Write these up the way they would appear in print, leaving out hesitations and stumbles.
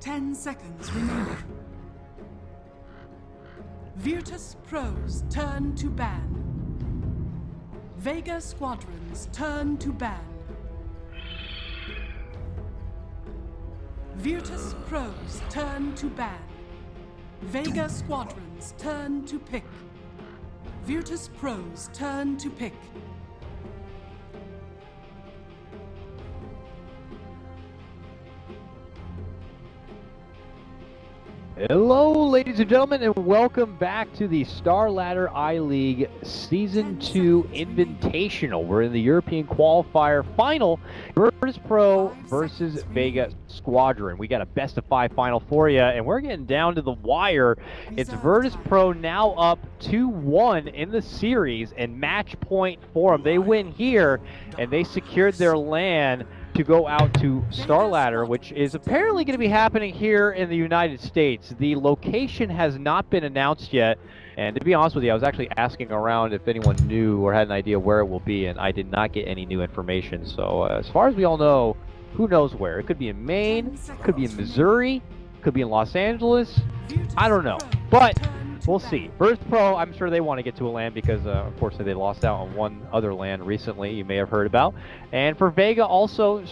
10 seconds remaining. Virtus.Pro's turn to ban. Vega Squadron's turn to ban. Virtus.Pro's turn to ban. Vega Squadron's turn to pick. Virtus.Pro's turn to pick. Hello, ladies and gentlemen, and welcome back to the StarLadder I-League Season 2 Invitational. We're in the European Qualifier Final, Virtus.Pro versus Vega Squadron. We got a best-of-5 final for you, and we're getting down to the wire. It's Virtus.Pro now up 2-1 in the series, and match point for them. They win here, and they secured their LAN to go out to StarLadder, which is apparently going to be happening here in the United States. The location has not been announced yet, and to be honest with you, I was actually asking around if anyone knew or had an idea where it will be, and I did not get any new information. So as far as we all know, who knows where? It could be in Maine, could be in Missouri, could be in Los Angeles. I don't know, but we'll see. Virtus.Pro, I'm sure they want to get to a LAN because, unfortunately, they lost out on one other LAN recently you may have heard about. And for Vega, also,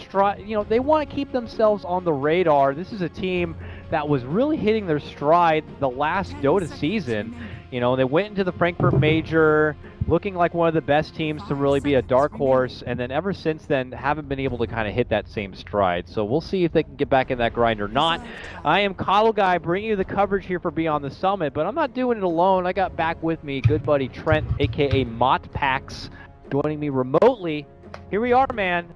they want to keep themselves on the radar. This is a team that was really hitting their stride the last Dota season. You know, they went into the Frankfurt Major looking like one of the best teams to really be a dark horse, and then ever since then haven't been able to kind of hit that same stride. So we'll see if they can get back in that grind or not. I am Coddle Guy bringing you the coverage here for Beyond the Summit, but I'm not doing it alone. I got back with me good buddy Trent, aka Motpax, joining me remotely. Here we are, man.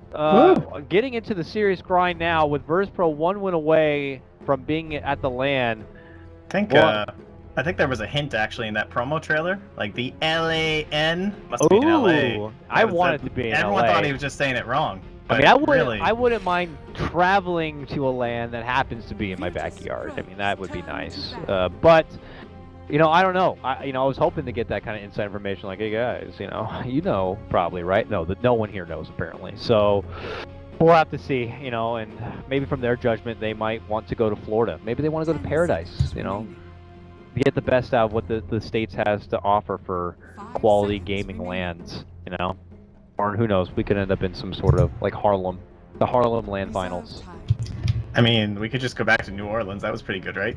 Getting into the serious grind now with Virtus.Pro 1 win away from being at the LAN. I think there was a hint actually in that promo trailer, like the LAN must be in LA. I wanted to be in LA. Everyone thought he was just saying it wrong. But I mean, I wouldn't mind traveling to a LAN that happens to be in my backyard. I mean, that would be nice. But you know, I don't know. I was hoping to get that kind of inside information, like, hey guys, you know, probably, right? No, no one here knows apparently. So we'll have to see, and maybe from their judgment, they might want to go to Florida. Maybe they want to go to Paradise, get the best out of what the States has to offer for quality gaming lands, Or who knows, we could end up in some sort of, like Harlem, the Harlem LAN finals. I mean, we could just go back to New Orleans. That was pretty good, right?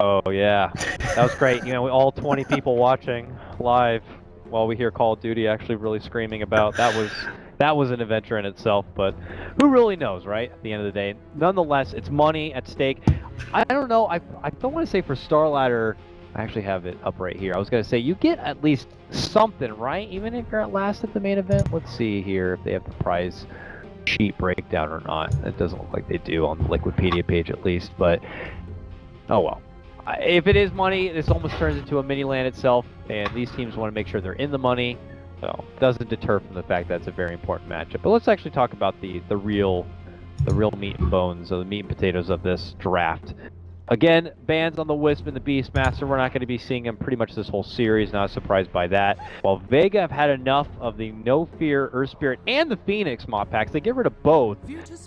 Oh, yeah. That was great. All 20 people watching live while we hear Call of Duty actually really screaming about. That was an adventure in itself, but who really knows, right? At the end of the day. Nonetheless, it's money at stake. I don't know. I don't want to say for StarLadder, I actually have it up right here. I was going to say you get at least something, right? Even if you're at last at the main event. Let's see here if they have the prize sheet breakdown or not. It doesn't look like they do on the Liquipedia page at least, but oh well. If it is money, this almost turns into a mini LAN itself, and these teams want to make sure they're in the money. So it doesn't deter from the fact that it's a very important matchup. But let's actually talk about the real meat and bones, or the meat and potatoes of this draft. Again, bans on the Wisp and the Beastmaster. We're not going to be seeing them pretty much this whole series. Not surprised by that. While Vega have had enough of the No Fear, Earth Spirit, and the Phoenix mod packs, they get rid of both,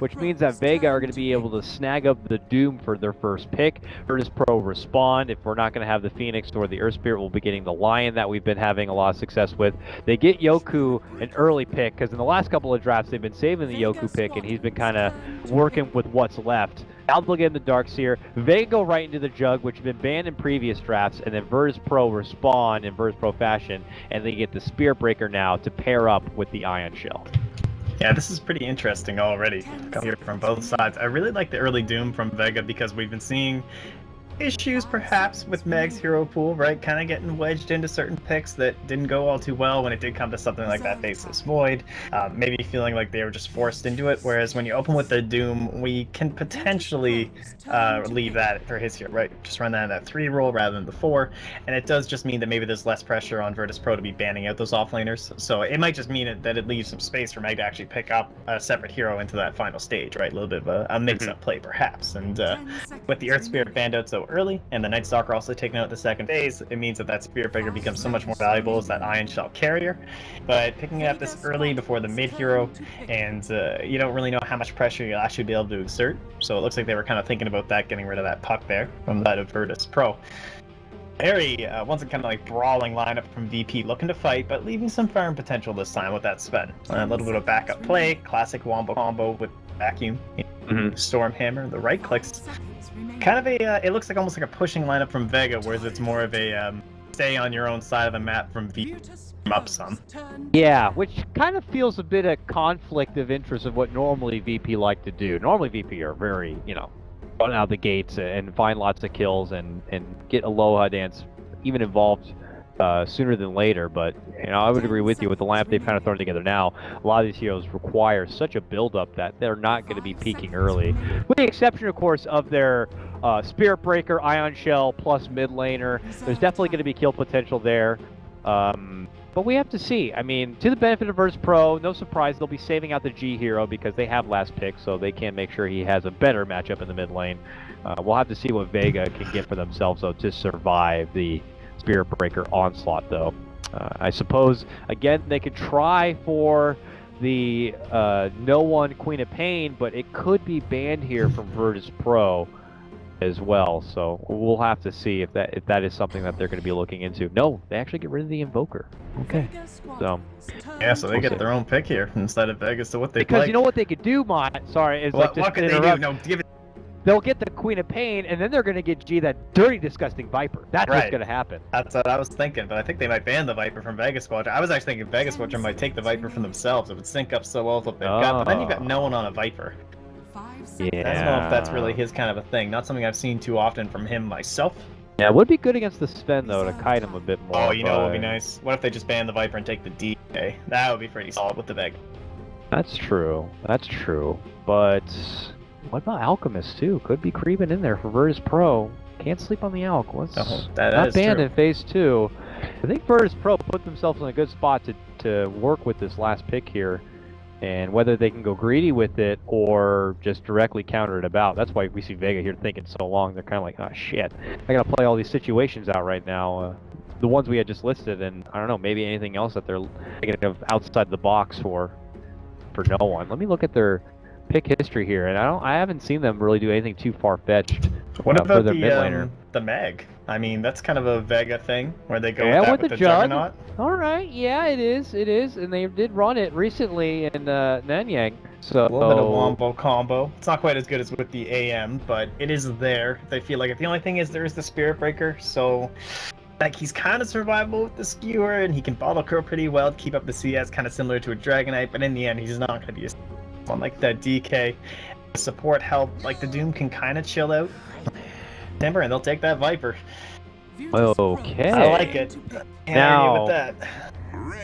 which means that Vega are going to be able to snag up the Doom for their first pick. Virtus.Pro respond. If we're not going to have the Phoenix or the Earth Spirit, we'll be getting the Lion that we've been having a lot of success with. They get Yoku an early pick, because in the last couple of drafts, they've been saving the Yoku pick, and he's been kind of working with what's left. Now they'll get in the Darkseer. Vega go right into the Jug, which has been banned in previous drafts, and then Virtus.Pro respond in Virtus.Pro fashion, and they get the Spear Breaker now to pair up with the Ion Shell. Yeah, this is pretty interesting already here from both sides. I really like the early Doom from Vega because we've been seeing issues perhaps with Meg's hero pool, right? Kind of getting wedged into certain picks that didn't go all too well when it did come to something like that Faceless Void. Maybe feeling like they were just forced into it, whereas when you open with the Doom, we can potentially leave that for his hero, right? Just run that in that 3 roll rather than the 4, and it does just mean that maybe there's less pressure on Virtus.Pro to be banning out those offlaners, so it might just mean that it leaves some space for Meg to actually pick up a separate hero into that final stage, right? A little bit of a mix-up play perhaps, and with the Earth Spirit banned out so out early, and the Night Stalker also taken out the second phase, it means that Spirit Breaker becomes so much more valuable as that Ion Shell carrier. But picking it up this early before the mid hero, and you don't really know how much pressure you'll actually be able to exert. So it looks like they were kind of thinking about that, getting rid of that puck there from that of Virtus.Pro. Very, once again, kind of like brawling lineup from VP, looking to fight, but leaving some farm potential this time with that Sven. A little bit of backup play, classic wombo combo with vacuum, storm hammer, the right clicks. Kind of a, it looks like almost like a pushing lineup from Vega, whereas it's more of a stay on your own side of the map from VP up some. Yeah, which kind of feels a bit of conflict of interest of what normally VP like to do. Normally VP are very, you know, run out the gates and find lots of kills and get Aloha Dance even involved sooner than later. But you know, I would agree with you with the lineup they've kind of thrown together now. A lot of these heroes require such a build-up that they're not going to be peaking early, with the exception, of course, of their Spirit Breaker, Ion Shell plus mid laner. There's definitely going to be kill potential there. But we have to see. I mean, to the benefit of Virtus.Pro, no surprise they'll be saving out the G hero because they have last pick, so they can make sure he has a better matchup in the mid lane. We'll have to see what Vega can get for themselves, though, to survive the Spirit Breaker onslaught, though. I suppose, again, they could try for the No One Queen of Pain, but it could be banned here from Virtus.Pro as well, so we'll have to see if that is something that they're going to be looking into. No, they actually get rid of the Invoker. Okay, so yeah, so they get their own pick here instead of Vegas. So what they because like. You know what they could do, Mott? Sorry, is what could they do? No, give it. They'll get the Queen of Pain, and then they're going to get G that dirty, disgusting Viper. That's what's going to happen. That's what I was thinking, but I think they might ban the Viper from Vega Squadron. I was actually thinking Vega Squadron might take the Viper from themselves. It would sync up so well with what they've got, but then you've got no one on a Viper. Yeah. I don't know if that's really his kind of a thing. Not something I've seen too often from him myself. Yeah, it would be good against the Sven, though, to kite him a bit more. Oh, you know what would be nice? What if they just ban the Viper and take the DK? That would be pretty solid with the Vega. That's true. That's true. But what about Alchemist, too? Could be creeping in there for Virtus.Pro. Can't sleep on the Alch. Not banned in Phase 2. I think Virtus.Pro put themselves in a good spot to work with this last pick here. And whether they can go greedy with it or just directly counter it about. That's why we see Vega here thinking so long. They're kind of like, oh shit, I gotta play all these situations out right now. The ones we had just listed, and I don't know, maybe anything else that they're thinking of outside the box for No One. Let me look at their pick history here, and I haven't seen them really do anything too far-fetched. What about the Meg? I mean, that's kind of a Vega thing where they go with the Juggernaut. All right, yeah, it is, and they did run it recently in Nanyang. So a little bit of wombo combo. It's not quite as good as with the AM, but it is there. They feel like the only thing is there is the Spirit Breaker, so like he's kind of survivable with the Skewer, and he can bottle curl pretty well to keep up the CS, kind of similar to a Dragonite. But in the end, he's not going to be one like that DK. Support help, like the Doom can kind of chill out. Timber, and they'll take that Viper. Okay. I like it. Now, with that.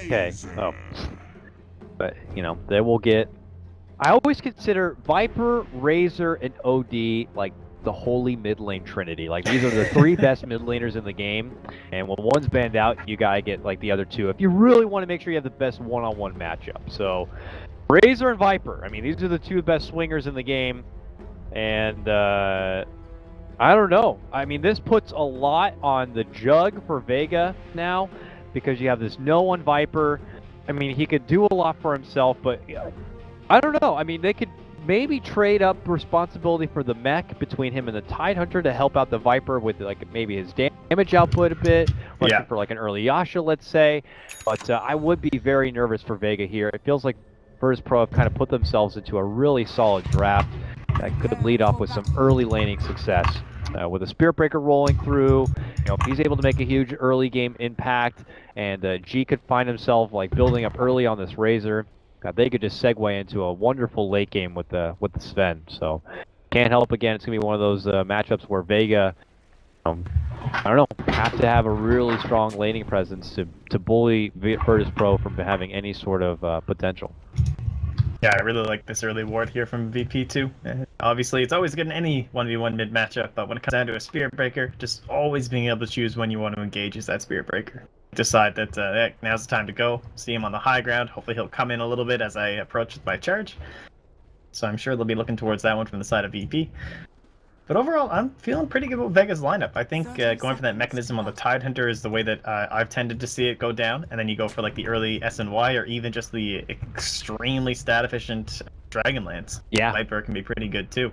Okay. Oh. But, you know, they will get... I always consider Viper, Razor, and OD, like, the holy mid lane trinity. Like, these are the three best mid laners in the game. And when one's banned out, you gotta get, like, the other two. If you really want to make sure you have the best one-on-one matchup. So, Razor and Viper. I mean, these are the two best swingers in the game. And, I don't know. I mean, this puts a lot on the Jug for Vega now, because you have this No One Viper. I mean, he could do a lot for himself, but I don't know. I mean, they could maybe trade up responsibility for the mech between him and the Tidehunter to help out the Viper with, like, maybe his damage output a bit, or for like an early Yasha, let's say. But I would be very nervous for Vega here. It feels like Virtus.Pro have kind of put themselves into a really solid draft that could lead off with some early laning success. With a Spirit Breaker rolling through, you know, if he's able to make a huge early game impact, and G could find himself like building up early on this Razor, they could just segue into a wonderful late game with the Sven. So can't help, again, it's gonna be one of those matchups where Vega, I don't know, have to have a really strong laning presence to bully Virtus.Pro from having any sort of potential. Yeah, I really like this early ward here from VP2. Obviously, it's always good in any 1v1 mid matchup, but when it comes down to a Spirit Breaker, just always being able to choose when you want to engage is that Spirit Breaker. Decide that now's the time to go. See him on the high ground. Hopefully he'll come in a little bit as I approach with my charge. So I'm sure they'll be looking towards that one from the side of VP. But overall, I'm feeling pretty good with Vega's lineup. I think going for that mechanism on the Tidehunter is the way that I've tended to see it go down, and then you go for like the early SNY or even just the extremely stat efficient Dragonlance. Yeah. Viper can be pretty good too.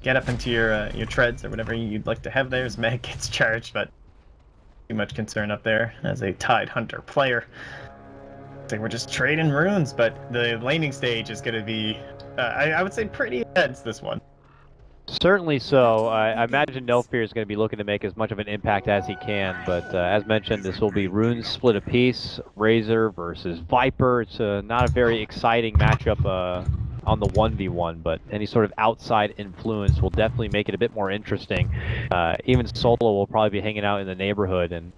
Get up into your treads or whatever you'd like to have there as Meg gets charged, but too much concern up there as a Tidehunter player. I think we're just trading runes, but the laning stage is going to be, I would say, pretty intense this one. Certainly so. I imagine No Fear is going to be looking to make as much of an impact as he can, but as mentioned, this will be runes split apiece, Razor versus Viper. It's not a very exciting matchup on the 1v1, but any sort of outside influence will definitely make it a bit more interesting. Even Solo will probably be hanging out in the neighborhood, and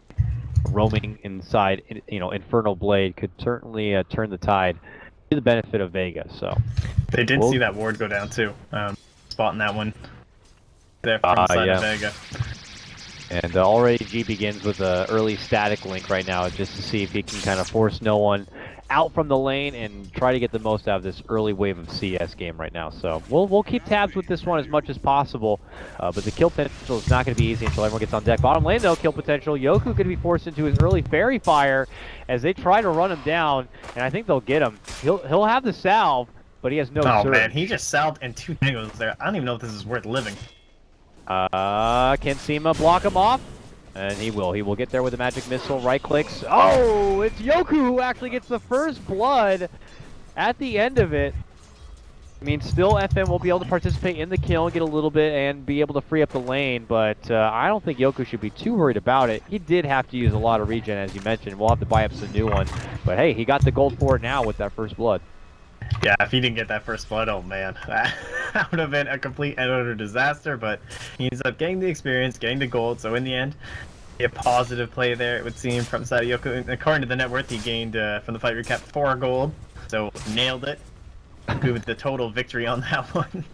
roaming inside, Infernal Blade could certainly turn the tide to the benefit of Vega. So they did see that ward go down too. Spotting that one there from the side of Vega. And already G begins with an early static link right now, just to see if he can kind of force no one out from the lane and try to get the most out of this early wave of CS game right now. So we'll keep tabs with this one as much as possible, but the kill potential is not going to be easy until everyone gets on deck. Bottom lane though, kill potential. Yoku going to be forced into his early fairy fire as they try to run him down, and I think they'll get him. He'll have the salve, but he has no surge. Man, he just salved and 2 tangos there. I don't even know if this is worth living. Can Seema block him off? And he will. He will get there with a magic missile. Right clicks. Oh, it's Yoku who actually gets the first blood at the end of it. I mean, still FM will be able to participate in the kill and get a little bit and be able to free up the lane, but I don't think Yoku should be too worried about it. He did have to use a lot of regen, as you mentioned. We'll have to buy up some new one. But hey, he got the gold for it now with that first blood. Yeah, if he didn't get that first blood, oh man, that would have been a complete and utter disaster, but he ends up getting the experience, getting the gold, so in the end, a positive play there, it would seem, from the side of Yoku. According to the net worth, he gained, from the fight recap, 4 gold, so nailed it. Good with the total victory on that one.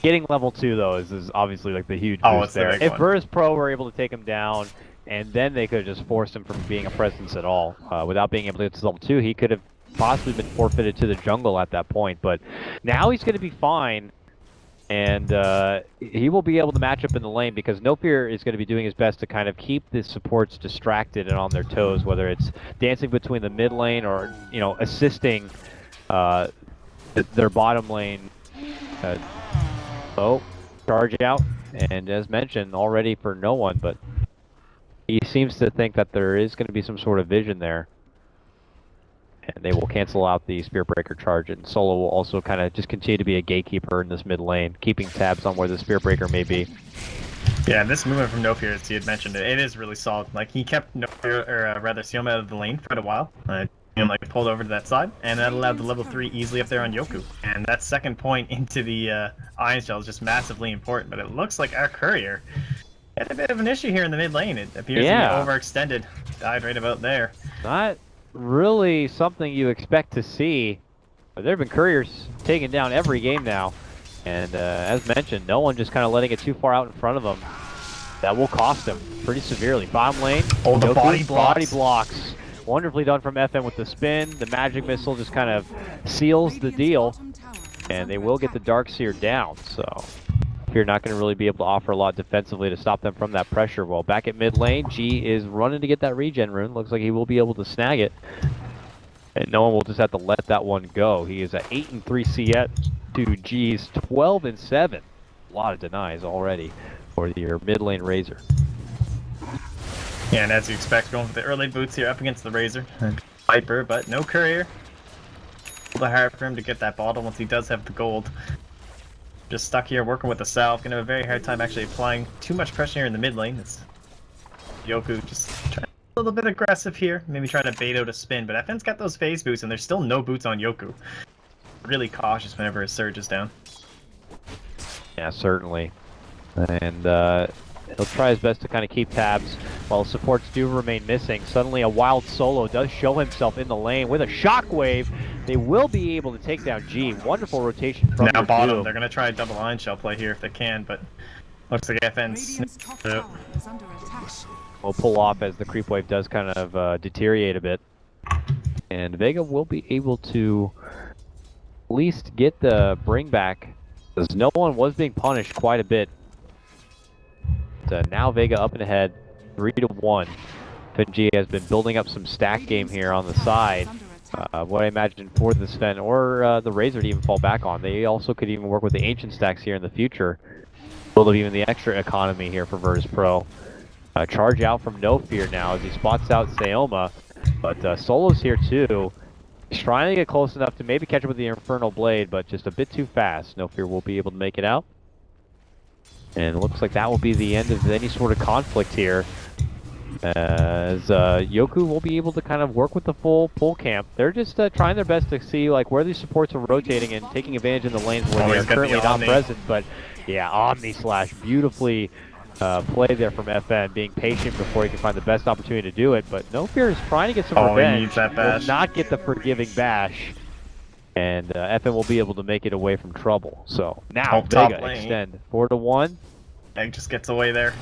Getting level 2, though, is obviously like the huge boost boost there. If Virtus.Pro were able to take him down, and then they could have just forced him from being a presence at all, without being able to get to level 2, he could have possibly been forfeited to the jungle at that point, but now he's going to be fine, and he will be able to match up in the lane because No Fear is going to be doing his best to kind of keep the supports distracted and on their toes, whether it's dancing between the mid lane or, assisting their bottom lane. Charge out, and as mentioned already for no one, but he seems to think that there is going to be some sort of vision there. And they will cancel out the Spear Breaker charge, and Solo will also kind of just continue to be a gatekeeper in this mid lane, keeping tabs on where the Spear Breaker may be. Yeah, and this movement from No Fear, as he had mentioned, it is really solid. Like, he kept No Fear, or rather Seoma out of the lane for quite a while. Pulled over to that side, and that allowed the level 3 easily up there on Yoku. And that second point into the Iron Shell is just massively important, but it looks like our courier had a bit of an issue here in the mid lane. It appears to be overextended. Died right about there. Not really something you expect to see. But there have been couriers taking down every game now, and as mentioned, no one just kind of letting it too far out in front of them. That will cost them pretty severely. Bottom lane, oh, the body blocks. Wonderfully done from FM with the spin. The magic missile just kind of seals the deal, and they will get the Darkseer down. So you're not going to really be able to offer a lot defensively to stop them from that pressure. Well, back at mid lane, G is running to get that regen rune. Looks like he will be able to snag it, and no one will just have to let that one go. He is at 8-3 CS to G's 12-7. A lot of denies already for your mid lane Razor. Yeah, and as you expect, going for the early boots here up against the Razor. Viper, but no courier. A little hard for him to get that bottle once he does have the gold. Just stuck here working with the salve. Gonna have a very hard time actually applying too much pressure here in the mid lane. It's Yoku just trying a little bit aggressive here. Maybe trying to bait out a spin, but FN's got those phase boots and there's still no boots on Yoku. Really cautious whenever his surge is down. Yeah, certainly. And he'll try his best to kind of keep tabs while supports do remain missing. Suddenly a wild Solo does show himself in the lane with a shockwave. They will be able to take down G. Wonderful rotation from now bottom. Two. They're going to try a double Iron Shell play here if they can, but looks like FN's... will pull off as the creep wave does kind of deteriorate a bit. And Vega will be able to at least get the bring back As no one was being punished quite a bit. Now Vega up and ahead, 3-1. FNG has been building up some stack game here on the side. What I imagine for the Sven or the Razor to even fall back on. They also could even work with the Ancient stacks here in the future. Build up even the extra economy here for Virtus.Pro. Charge out from No Fear now as he spots out Sayoma. But Solo's here too. He's trying to get close enough to maybe catch up with the Infernal Blade, but just a bit too fast. No Fear will be able to make it out. And it looks like that will be the end of any sort of conflict here. As Yoku will be able to kind of work with the full camp. They're just trying their best to see like where these supports are rotating and taking advantage in the lanes where they are currently not present. But yeah, Omni Slash beautifully played there from FN, being patient before he can find the best opportunity to do it. But No Fear is trying to get some revenge. He needs that bash. Will not get the forgiving bash. And FN will be able to make it away from trouble. So now Vega extend 4-1. Meg just gets away there.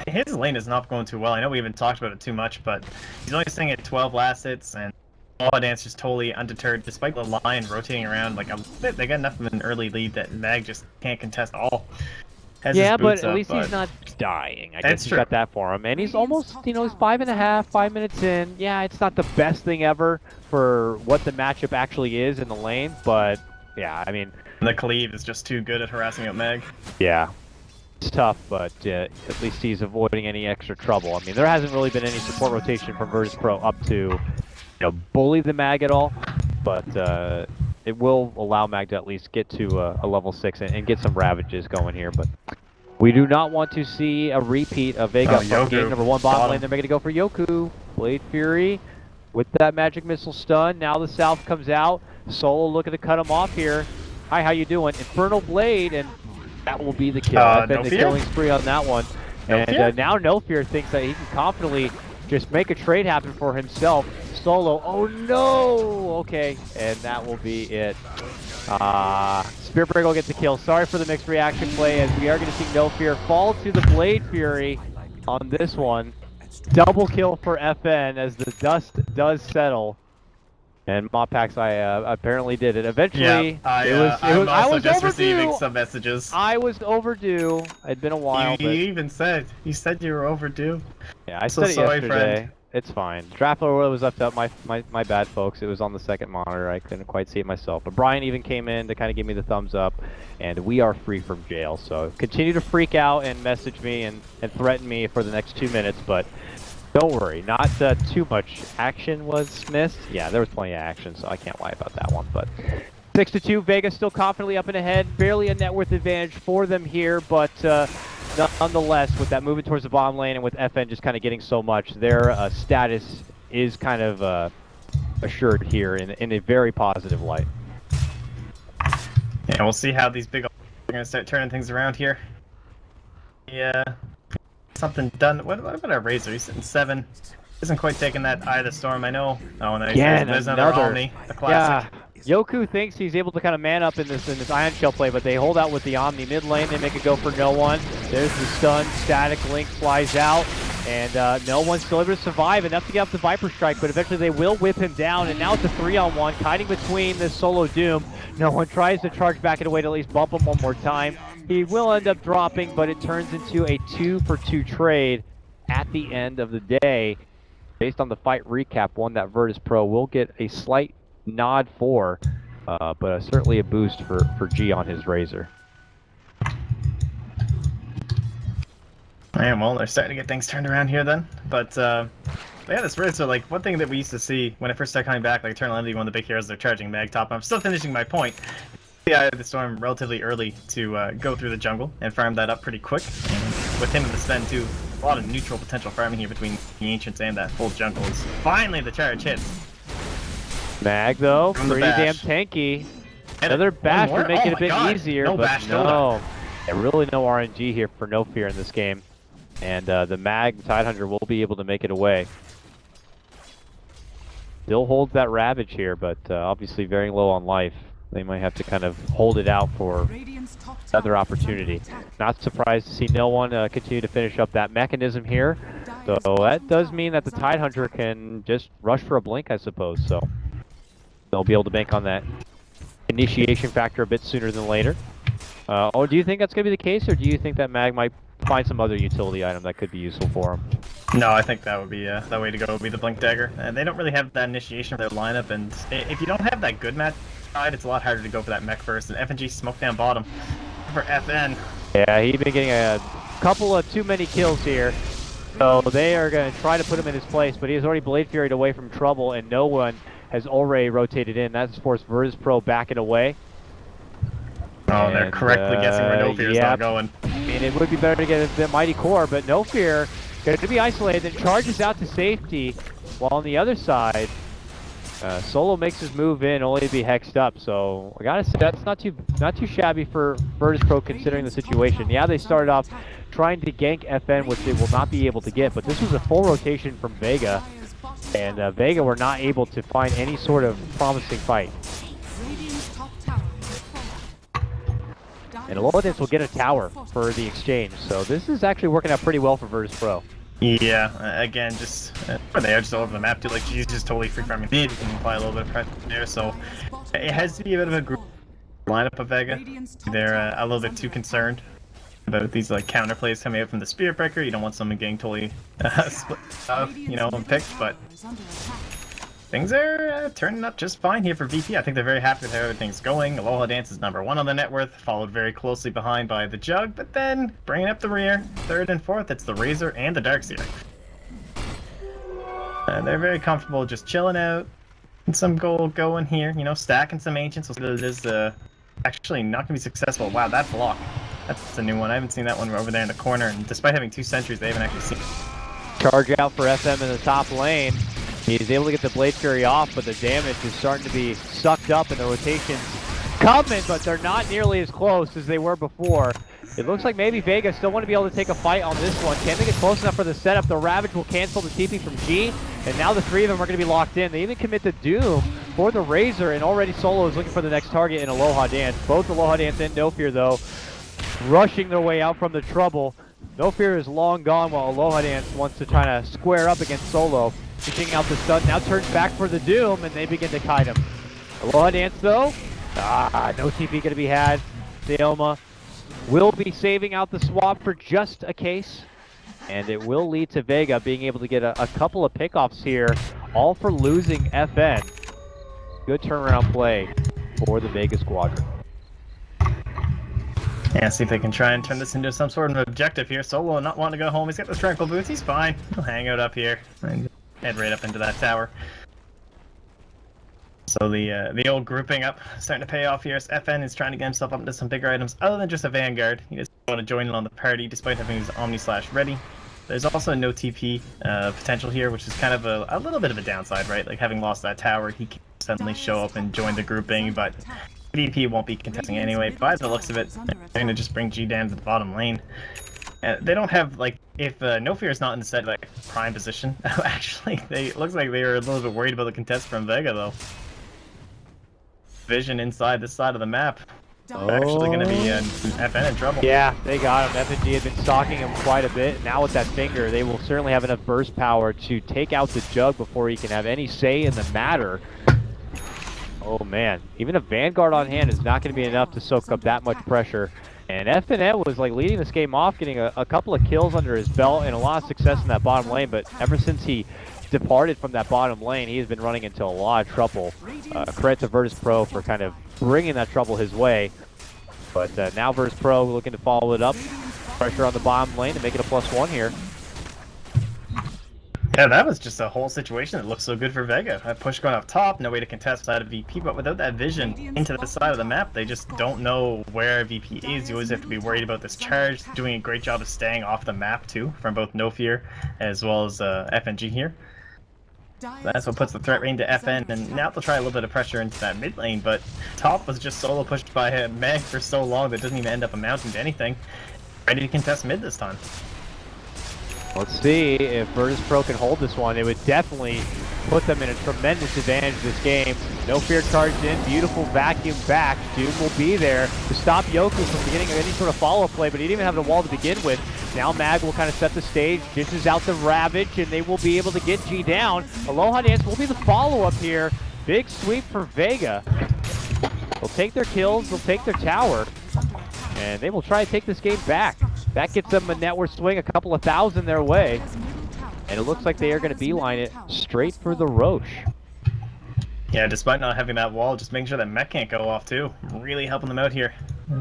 His lane is not going too well. I know we haven't talked about it too much, but he's only staying at 12 last hits, and All Dance just totally undeterred, despite the line rotating around like a bit. They got enough of an early lead that Mag just can't contest all. Yeah, but at least he's not dying. I guess he's got that for him. And he's almost, you know, he's 5 minutes in. Yeah, it's not the best thing ever for what the matchup actually is in the lane, but yeah, I mean... The Cleave is just too good at harassing out Meg. Yeah. It's tough, but at least he's avoiding any extra trouble. I mean, there hasn't really been any support rotation from Virtus.Pro up to, you know, bully the Mag at all, but it will allow Mag to at least get to a level 6 and get some ravages going here, but we do not want to see a repeat of Vega from game number 1 bottom lane. They're making it go for Yoku. Blade Fury with that magic missile stun. Now the South comes out. Solo looking to cut him off here. Hi, how you doing? Infernal Blade, and that will be the kill. I've been the killing spree on that one. And now No Fear thinks that he can confidently just make a trade happen for himself. Solo, oh no! Okay, and that will be it. Spirit Breaker will get the kill. Sorry for the mixed reaction play, as we are going to see No Fear fall to the Blade Fury on this one. Double kill for FN as the dust does settle. And Mopax, I apparently did it. Eventually, I'm also just receiving some messages. I was overdue. It'd been a while. You even said you were overdue. Yeah, I said it yesterday. Friend. It's fine. Draftler was up to my bad, folks. It was on the second monitor. I couldn't quite see it myself. But Brian even came in to kind of give me the thumbs up, and we are free from jail. So continue to freak out and message me and threaten me for the next 2 minutes, but. Don't worry, not too much action was missed. Yeah, there was plenty of action, so I can't lie about that one. But 6-2, Vega still confidently up and ahead. Barely a net worth advantage for them here, but nonetheless, with that movement towards the bottom lane and with FN just kind of getting so much, their status is kind of assured here in a very positive light. Yeah, we'll see how these big are going to start turning things around here. Yeah. Something done. What about our Razor? He's sitting 7. Isn't quite taking that Eye of the Storm, I know. Oh, no, there's another Omni, the classic. Yeah, Yoku thinks he's able to kind of man up in this Ion Shell play, but they hold out with the Omni mid lane. They make it go for no one. There's the stun. Static Link flies out, and no one's still able to survive enough to get up the Viper Strike, but eventually they will whip him down, and now it's a 3-on-1, kiting between this Solo Doom. No one tries to charge back in a way to at least bump him one more time. He will end up dropping, but it turns into a 2-for-2 trade at the end of the day. Based on the fight recap, one that Virtus.Pro will get a slight nod for, but certainly a boost for G on his Razor. Man, well, they're starting to get things turned around here then. But yeah, this Razor, like, one thing that we used to see when I first started coming back, like Eternal Envy, one of the big heroes, they're charging Mag top. I'm still finishing my point. The Eye of the Storm relatively early to go through the jungle and farm that up pretty quick. And with him and the Sven too, a lot of neutral potential farming here between the Ancients and that full jungle. Is finally the charge hits. Mag though, pretty damn tanky. Another bash would make it a bit easier, but no. Yeah, really no RNG here for No Fear in this game. And the Mag Tidehunter will be able to make it away. Still holds that Ravage here, but obviously very low on life. They might have to kind of hold it out for another opportunity. Not surprised to see no one continue to finish up that mechanism here. So that does mean that the Tidehunter can just rush for a blink, I suppose. So they'll be able to bank on that initiation factor a bit sooner than later. Oh, do you think that's going to be the case, or do you think that Mag might find some other utility item that could be useful for him? No, I think that would be the way to go would be the Blink Dagger. They don't really have that initiation of their lineup, and if you don't have that good match side, it's a lot harder to go for that mech first. And FNG smoke down bottom for FN. Yeah, he's been getting a couple of too many kills here. So they are going to try to put him in his place, but he has already Blade Furied away from trouble, and no one has already rotated in. That's forced Virtus.Pro backing away. Oh, they're correctly guessing where No Fear is not going. I mean, it would be better to get the Mighty Core, but No Fear going to be isolated, then charges out to safety, while on the other side, Solo makes his move in, only to be hexed up. So I gotta say that's not too shabby for Virtus.Pro considering the situation. Yeah, they started off trying to gank FN, which they will not be able to get, but this was a full rotation from Vega, and Vega were not able to find any sort of promising fight. And Alodins will get a tower for the exchange, so this is actually working out pretty well for Virtus.Pro. Yeah, again, just they are just all over the map too. Like she's just totally free farming mid. You can apply a little bit of pressure there, so it has to be a bit of a group lineup of Vega. They're a little bit too concerned about these like counter plays coming out from the Spirit Breaker. You don't want someone getting totally split off, you know, and picked, but things are turning up just fine here for VP. I think they're very happy with how everything's going. Aloha Dance is #1 on the net worth, followed very closely behind by the Jug, but then bringing up the rear, third and fourth, it's the Razor and the Darkseer. They're very comfortable just chilling out, and some gold going here, you know, stacking some Ancients. We'll see that it is actually not going to be successful. Wow, that block. That's a new one. I haven't seen that one over there in the corner, and despite having 2 sentries, they haven't actually seen it. Charge out for FM in the top lane. He's able to get the Blade Fury off, but the damage is starting to be sucked up and the rotations coming, but they're not nearly as close as they were before. It looks like maybe Vega still want to be able to take a fight on this one. Can they get close enough for the setup? The Ravage will cancel the TP from G, and now the 3 of them are going to be locked in. They even commit the Doom for the Razor, and already Solo is looking for the next target in Aloha Dance. Both Aloha Dance and No Fear, though, rushing their way out from the trouble. No Fear is long gone, while Aloha Dance wants to try to square up against Solo. Pushing out the stun, now turns back for the Doom, and they begin to kite him. Aloha Dance, though, no TP going to be had. Seoma will be saving out the swap for just a case, and it will lead to Vega being able to get a couple of pickoffs here, all for losing FN. Good turnaround play for the Vega Squadron. Yeah, see if they can try and turn this into some sort of objective here. Solo not wanting to go home. He's got the Tranquil Boots. He's fine. He'll hang out up here and head right up into that tower. So the old grouping up starting to pay off here. FN is trying to get himself up into some bigger items other than just a Vanguard. He doesn't want to join in on the party despite having his Omni-Slash ready. There's also no TP potential here, which is kind of a little bit of a downside, right? Like having lost that tower, he can suddenly show up and join the grouping, but VP won't be contesting anyway. By the looks of it, they're going to just bring G down to the bottom lane. They don't have, like, if No Fear is not in the set, like, prime position, actually, it looks like they were a little bit worried about the contest from Vega, though. Vision inside this side of the map. Actually going to be FN in trouble. Yeah, they got him. FNG had been stalking him quite a bit. Now with that finger, they will certainly have enough burst power to take out the Jug before he can have any say in the matter. Oh man, even a Vanguard on hand is not going to be enough to soak up that much pressure. And FNM was like leading this game off, getting a couple of kills under his belt and a lot of success in that bottom lane, but ever since he departed from that bottom lane, he has been running into a lot of trouble. Credit to Virtus.Pro for kind of bringing that trouble his way. But now Virtus.Pro looking to follow it up. Pressure on the bottom lane to make it a +1 here. Yeah, that was just a whole situation that looked so good for Vega. That push going up top, no way to contest side of VP, but without that vision into the side of the map, they just don't know where VP is. You always have to be worried about this charge. Doing a great job of staying off the map too, from both No Fear as well as FNG here. That's what puts the threat range to FN, and now they'll try a little bit of pressure into that mid lane, but top was just solo pushed by Meg for so long that doesn't even end up amounting to anything. Ready to contest mid this time. Let's see if Virtus.Pro can hold this one. It would definitely put them in a tremendous advantage this game. No Fear charged in, beautiful vacuum back. Doom will be there to stop Yoku from beginning any sort of follow-up play, but he didn't even have the wall to begin with. Now Mag will kind of set the stage, dishes out the Ravage, and they will be able to get G down. Aloha Dance will be the follow-up here. Big sweep for Vega. They'll take their kills, they'll take their tower. and they will try to take this game back. That gets them a net worth swing, a couple of thousand their way, and it looks like they are going to beeline it straight for the Roche. Yeah, despite not having that wall, just making sure that mech can't go off too. Really helping them out here.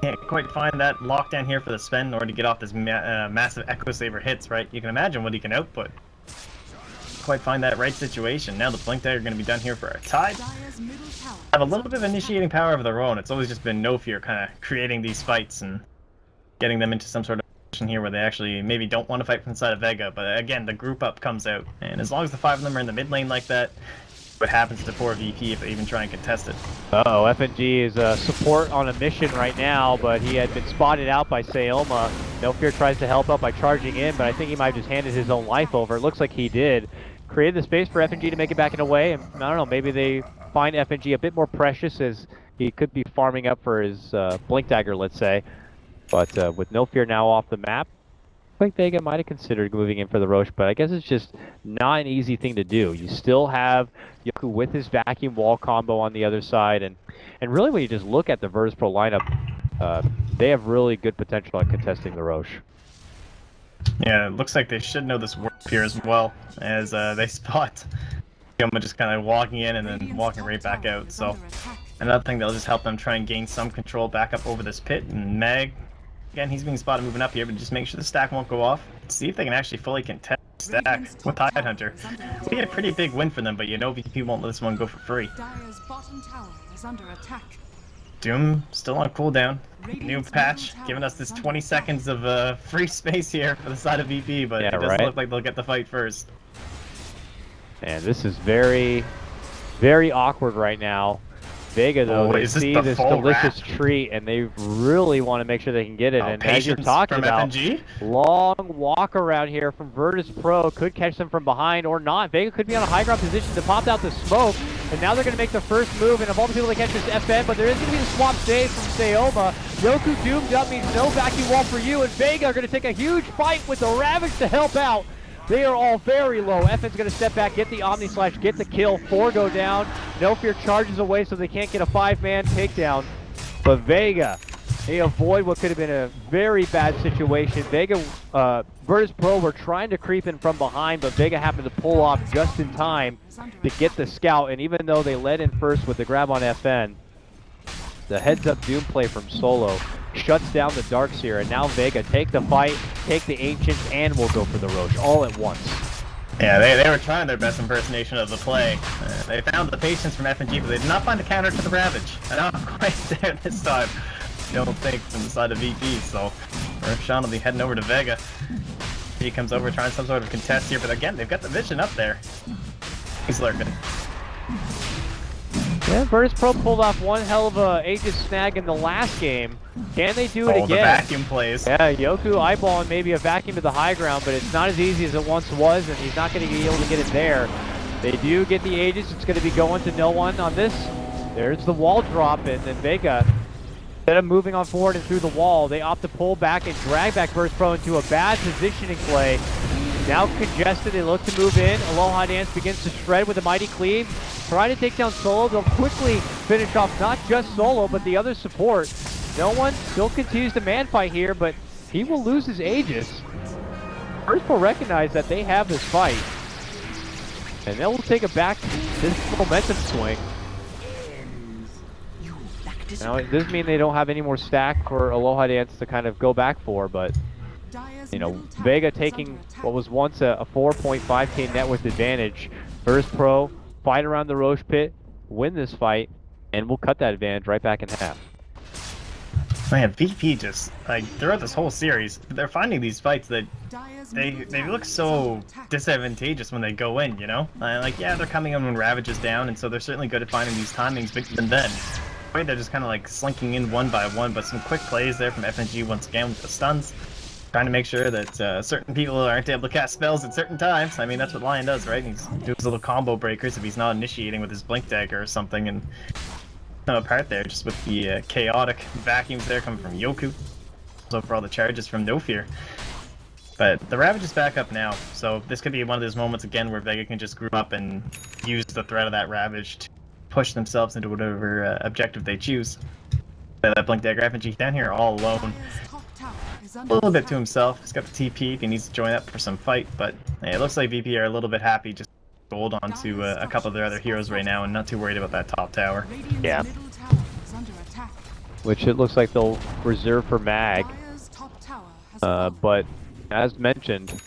Can't quite find that lockdown here for the spin in order to get off this massive Echo Saber hits, right? You can imagine what he can output. Quite find that right situation. Now the Blink Dagger are going to be done here for a tie. Have a little bit of initiating power of their own. It's always just been No Fear kind of creating these fights and getting them into some sort of position here where they actually maybe don't want to fight from the side of Vega. But again, the group up comes out. And as long as the 5 of them are in the mid lane like that, what happens to 4 VP if they even try and contest it? Uh-oh, FNG is support on a mission right now, but he had been spotted out by Sayoma. No Fear tries to help out by charging in, but I think he might have just handed his own life over. It looks like he did. Created the space for FNG to make it back in a way, and I don't know, maybe they find FNG a bit more precious as he could be farming up for his Blink Dagger, let's say. But with No Fear now off the map, I think Vega might have considered moving in for the Roche, but I guess it's just not an easy thing to do. You still have Yoku with his vacuum wall combo on the other side, and really when you just look at the Virtus.Pro lineup, they have really good potential at contesting the Roche. Yeah, it looks like they should know this warp here as well, as they spot Yoma just kind of walking in and then walking right back out. So another thing that'll just help them try and gain some control back up over this pit. And Meg, again, he's being spotted moving up here, but just make sure the stack won't go off. See if they can actually fully contest the stack with Tidehunter. It'll be a pretty big win for them, but you know VP won't let this one go for free. Dire's bottom tower is under attack. Doom still on cooldown. New patch giving us this 20 seconds of free space here for the side of VP, but yeah, it doesn't look like they'll get the fight first. And this is very, very awkward right now. Vega, though, they see this delicious treat, and they really want to make sure they can get it. And as you're talking about, FNG? Long walk around here from Virtus.Pro could catch them from behind or not. Vega could be on a high ground position to pop out the smoke, and now they're going to make the first move. And of all the people that catch this FN, but there is going to be the swap save from Sayoma. Yoku doomed up means no vacuum wall for you, and Vega are going to take a huge fight with the Ravage to help out. They are all very low. FN's going to step back, get the Omni Slash, get the kill. 4 go down. No Fear charges away so they can't get a 5-man takedown. But Vega, they avoid what could have been a very bad situation. Vega, Virtus.Pro were trying to creep in from behind, but Vega happened to pull off just in time to get the scout. And even though they led in first with the grab on FN, the heads-up Doom play from Solo shuts down the Darkseer, and now Vega take the fight, take the Ancients, and will go for the Roche all at once. Yeah, they were trying their best impersonation of the play. They found the patience from FNG, but they did not find a counter to the Ravage. And not quite there this time. I don't think from the side of VP, so Sean will be heading over to Vega. He comes over trying some sort of contest here, but again, they've got the vision up there. He's lurking. Yeah, Virtus.Pro pulled off one hell of a Aegis snag in the last game. Can they do it again? The vacuum plays. Yeah, Yoku eyeballing maybe a vacuum to the high ground, but it's not as easy as it once was, and he's not going to be able to get it there. They do get the Aegis. It's going to be going to no one on this. There's the wall drop, and then Vega, instead of moving on forward and through the wall, they opt to pull back and drag back Virtus.Pro into a bad positioning play. Now congested, they look to move in. Aloha Dance begins to shred with a mighty cleave. Trying to take down Solo, they'll quickly finish off not just Solo, but the other support. No one still continues to man fight here, but he will lose his Aegis. Virtus.Pro recognize that they have this fight, and they will take it back this momentum swing. Now, it does mean they don't have any more stack for Aloha Dance to kind of go back for, but you know, Vega taking what was once a 4.5k net worth advantage. Virtus.Pro fight around the Roche pit, win this fight, and we'll cut that advantage right back in half. Man, VP just, like, throughout this whole series, they're finding these fights that they look so disadvantageous when they go in, you know? Like, yeah, they're coming in when Ravage is down, and so they're certainly good at finding these timings, but even then, they're just kind of like slinking in one by one, but some quick plays there from FNG once again with the stuns. Trying to make sure that certain people aren't able to cast spells at certain times. I mean, that's what Lion does, right? He's doing his little combo breakers if he's not initiating with his Blink Dagger or something, and come apart there just with the chaotic vacuums there coming from Yoku. So for all the charges from No Fear. But the Ravage is back up now, so this could be one of those moments again where Vega can just group up and use the threat of that Ravage to push themselves into whatever objective they choose. That Blink Dagger FNG down here all alone. A little bit to himself. He's got the TP if he needs to join up for some fight, but hey, it looks like VP are a little bit happy just to hold on to a couple of their other heroes right now and not too worried about that top tower. Yeah. Which it looks like they'll reserve for Mag. But as mentioned,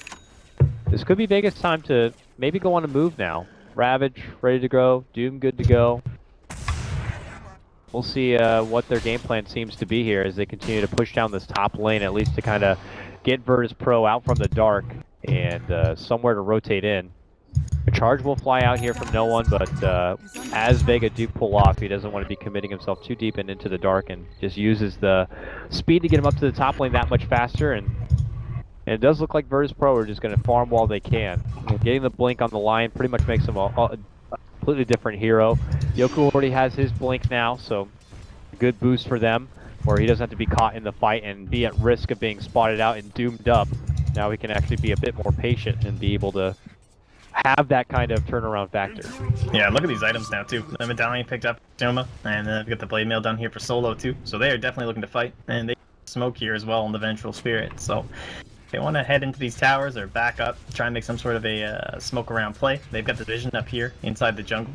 this could be Vega's time to maybe go on a move now. Ravage ready to go, Doom good to go. We'll see what their game plan seems to be here as they continue to push down this top lane, at least to kind of get Virtus.Pro out from the dark and somewhere to rotate in. A charge will fly out here from no one, but as Vega do pull off, he doesn't want to be committing himself too deep and into the dark and just uses the speed to get him up to the top lane that much faster. And it does look like Virtus.Pro are just going to farm while they can. Getting the blink on the line pretty much makes them a completely different hero. Yoku already has his blink now, so good boost for them, where he doesn't have to be caught in the fight and be at risk of being spotted out and doomed up. Now he can actually be a bit more patient and be able to have that kind of turnaround factor. Yeah, look at these items now too. The medallion picked up Joma, and we've got the blade mail down here for Solo too. So they are definitely looking to fight, and they smoke here as well in the Vengeful Spirit. So they want to head into these towers or back up, try and make some sort of a smoke around play. They've got the vision up here inside the jungle.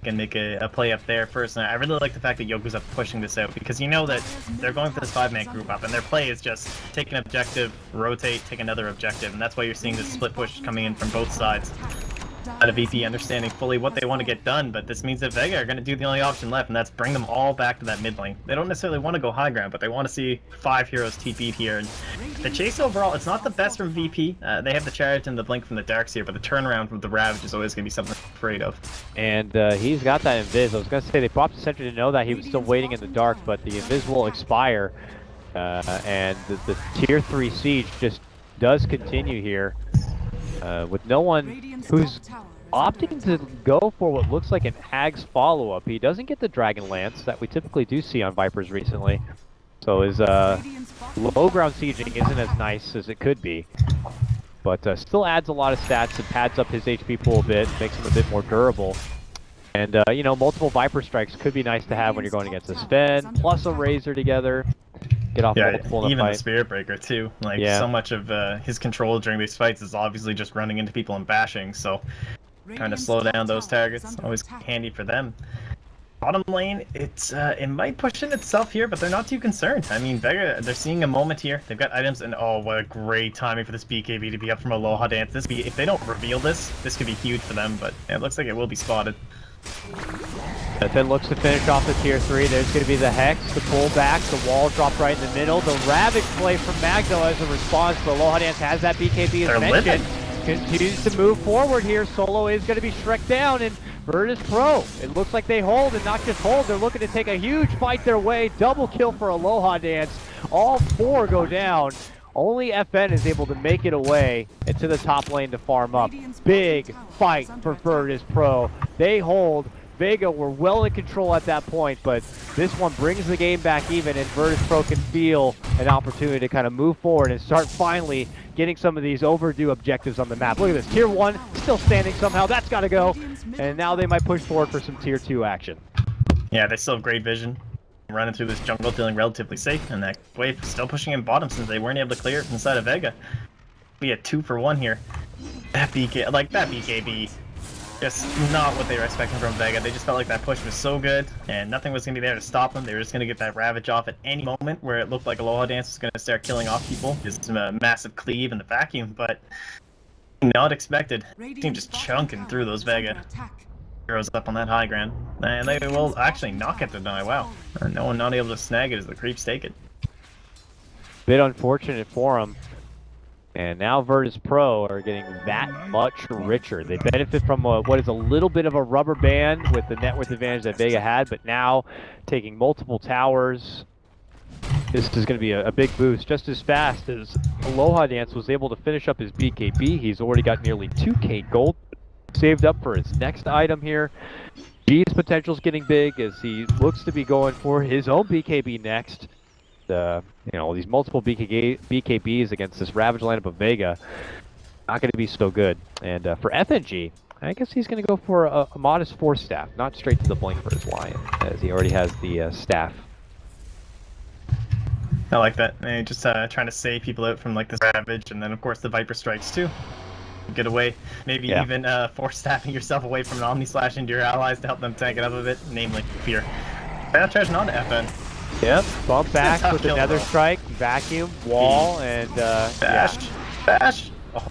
Can make a play up there first. And I really like the fact that Yoku's up pushing this out, because you know that they're going for this 5-man group up, and their play is just take an objective, rotate, take another objective, and that's why you're seeing this split push coming in from both sides. Out of VP understanding fully what they want to get done, but this means that Vega are going to do the only option left, and that's bring them all back to that mid lane. They don't necessarily want to go high ground, but they want to see 5 heroes TP'd here. And the chase overall, it's not the best from VP. They have the charge and the blink from the darks here, but the turnaround from the Ravage is always going to be something I'm afraid of. And he's got that invis. I was going to say they popped the sentry to know that he was still waiting in the dark, but the invis will expire, and the tier 3 siege just does continue here. With no one who's opting to go for what looks like an Hag's follow-up. He doesn't get the Dragon Lance that we typically do see on Vipers recently. So his low ground sieging isn't as nice as it could be. But still adds a lot of stats and pads up his HP pool a bit, makes him a bit more durable. And, you know, multiple Viper strikes could be nice to have when you're going against a Sven, plus a Razor together. Get off multiple in even the fight. The Spirit Breaker too. Like so much of his control during these fights is obviously just running into people and bashing, so trying to slow down those targets, always handy for them. Bottom lane, it might push in itself here, but they're not too concerned. I mean, Vega, they're seeing a moment here. They've got items, and oh, what a great timing for this BKB to be up from Aloha Dance. If they don't reveal this could be huge for them, but it looks like it will be spotted. Then looks to finish off the tier 3. There's going to be the Hex, the pull back, the wall drop right in the middle. The Ravage play from Magno as a response, but Aloha Dance has that BKB as mentioned. Continues to move forward here. Solo is going to be Shrek down, and Virtus.Pro. It looks like they hold, and not just hold, they're looking to take a huge fight their way. Double kill for Aloha Dance. All 4 go down. Only FN is able to make it away into the top lane to farm up. Big fight for Virtus.Pro. They hold. Vega were well in control at that point, but this one brings the game back even, and Virtus.Pro can feel an opportunity to kind of move forward and start finally getting some of these overdue objectives on the map. Look at this, tier 1 still standing somehow. That's got to go, and now they might push forward for some tier 2 action. Yeah, they still have great vision. Running through this jungle, feeling relatively safe, and that wave still pushing in bottom since they weren't able to clear it inside of Vega. We had 2 for 1 here. That BKB. Just not what they were expecting from Vega. They just felt like that push was so good, and nothing was going to be there to stop them. They were just going to get that Ravage off at any moment where it looked like Aloha Dance was going to start killing off people. Just a massive cleave in the vacuum, but not expected. Team just chunking through those Vega heroes up on that high ground. And they will actually not get the deny. Wow. No one not able to snag it as the creeps take it. Bit unfortunate for them. And now Virtus.Pro are getting that much richer. They benefit from what is a little bit of a rubber band with the net worth advantage that Vega had, but now taking multiple towers, this is going to be a big boost. Just as fast as Aloha Dance was able to finish up his BKB, he's already got nearly 2k gold saved up for his next item here. G's potential is getting big as he looks to be going for his own BKB next. You know, these multiple BKBs against this Ravage lineup of Vega, not going to be so good. And for FNG, I guess he's going to go for a modest 4 staff, not straight to the blink for his Lion, as he already has the staff. I like that. And just trying to save people out from like this Ravage, and then of course the Viper strikes too. Get away. Maybe even force staffing yourself away from an Omni Slash into your allies to help them tank it up a bit, namely Fear. Now charging on to FN. Yep, bump back with another strike, vacuum, wall, and Bash. Oh.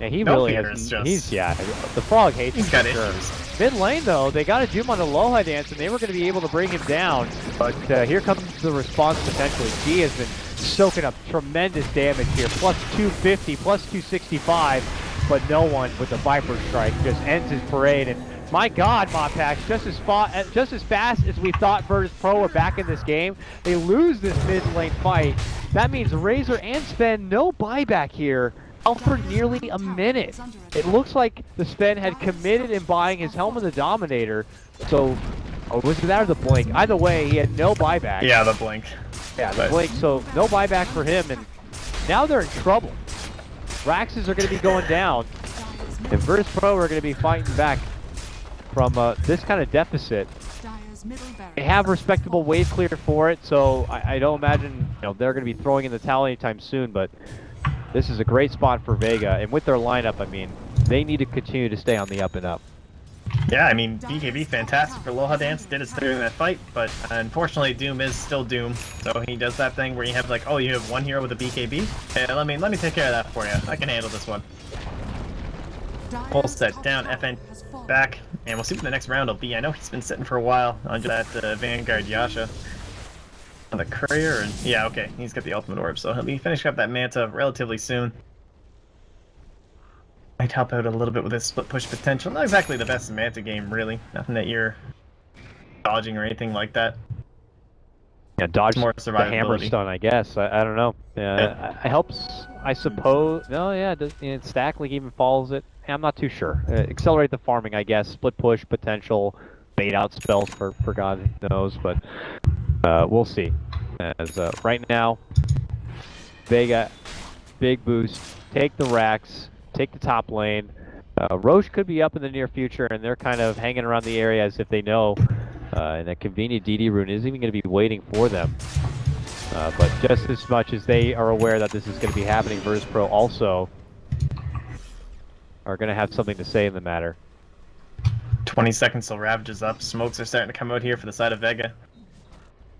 Yeah, he really has. The Frog hates him. He's got issues. Mid lane though, they got a Doom on the Aloha Dance, and they were going to be able to bring him down. But here comes the response potentially. G has been soaking up tremendous damage here, plus 250, plus 265, but no one with the Viper Strike just ends his parade. And my God, Mopax, just as fast as we thought Virtus.Pro were back in this game, they lose this mid lane fight. That means Razor and Sven, no buyback here, out for nearly a minute. It looks like the Sven had committed in buying his Helm of the Dominator, so, was it that or the Blink? Either way, he had no buyback. Yeah, the Blink. Yeah, the Blink, so no buyback for him, and now they're in trouble. Raxes are going to be going down, and Virtus.Pro are going to be fighting back from this kind of deficit. They have respectable wave clear for it, so I don't imagine they're going to be throwing in the towel anytime soon, but this is a great spot for Vega, and with their lineup, I mean, they need to continue to stay on the up and up. Yeah, I mean, BKB fantastic for Aloha Dance, did his thing in that fight, but unfortunately Doom is still Doom, so he does that thing where you have like, oh, you have one hero with a BKB? And let me take care of that for you. I can handle this one. Full set down, FN back, and we'll see what the next round will be. I know he's been sitting for a while under that Vanguard Yasha. On the Courier, and yeah, okay, he's got the Ultimate Orb, so he'll be finishing up that Manta relatively soon. Might help out a little bit with his split push potential. Not exactly the best Manta game, really. Nothing that you're dodging or anything like that. Yeah, dodge more the hammer stun, I guess. I don't know. Yeah, it helps, I suppose. No, yeah, Stack League even follows it. I'm not too sure. Accelerate the farming, I guess. Split push potential, bait out spells for God knows, but we'll see. As right now, Vega, big boost. Take the racks. Take the top lane. Roche could be up in the near future, and they're kind of hanging around the area as if they know. And that convenient DD rune isn't even going to be waiting for them. But just as much as they are aware that this is going to be happening, Virtus.Pro also are going to have something to say in the matter. 20 seconds till Ravage is up. Smokes are starting to come out here for the side of Vega.